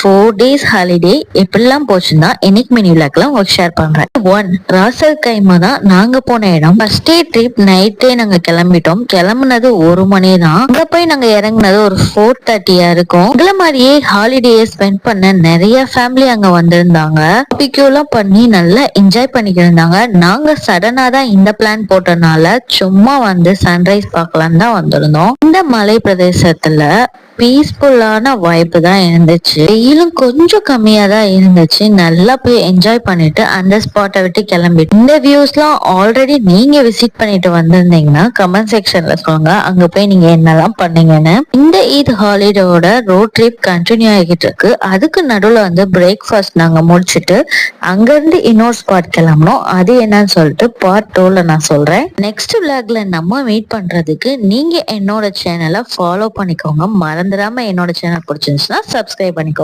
4 days holiday எப்படிலாம் போச்சுன்னா இன்னைக்கு மினி விளாக்லாம் உங்களுக்கு ஷேர் பண்றேன். ராசல் கைமா தான் நாங்க போன இடம். ஃபர்ஸ்ட் டே ட்ரிப் நைட்டே நாங்க கிளம்பிட்டோம். கிளம்புனது 1 மணி தான். அங்க போய் நாங்க இறங்குனது ஒரு 4:30 இருக்கும். இதுல மாதிரியே ஹாலிடே ஸ்பெண்ட் பண்ண நிறைய ஃபேமிலி அங்க வந்திருந்தாங்க. எல்லாம் பண்ணி நல்லா என்ஜாய் பண்ணிட்டு இருந்தாங்க. நாங்க சடனா தான் இந்த பிளான் போட்டனால சும்மா வந்து சன்ரைஸ் பார்க்கலாம் தான் வந்திருந்தோம். இந்த மலை பிரதேசத்துல பீஸ்ஃபுல்லான வைப் தான் இருந்துச்சு. வெயிலும் கொஞ்சம் கம்மியா தான் இருந்துச்சு. நல்லா போய் என்ஜாய் பண்ணிட்டு அந்த ஸ்பாட்டை விட்டு கிளம்பிட்டு இந்த வியூஸ்லாம் ஆல்ரெடி நீங்க விசிட் பண்ணிட்டு வந்திருந்தீங்கன்னா கமெண்ட் செக்ஷன்ல சொல்லுங்க, அங்க போய் நீங்க என்னெல்லாம் பண்ணீங்கன்னு. இந்த ஈத் ஹாலிடேயோட ரோட் ட்ரிப் கண்டினியூ ஆகிட்டு இருக்கு. அதுக்கு நடுவுல வந்து பிரேக்ஃபாஸ்ட் நாங்க முடிச்சுட்டு அங்க இருந்து இன்னொரு ஸ்பாட் கிளம்பணும். அது என்னன்னு சொல்லிட்டு பார்ட் 2ல நான் சொல்றேன். நெக்ஸ்ட் விளாக்ல நம்ம மீட் பண்றதுக்கு நீங்க என்னோட சேனலை ஃபாலோ பண்ணிக்கோங்க. மறந்துடாம என்னோட சேனல் பிடிச்சிருந்துச்சுன்னா சப்ஸ்கிரைப் பண்ணிக்கோங்க.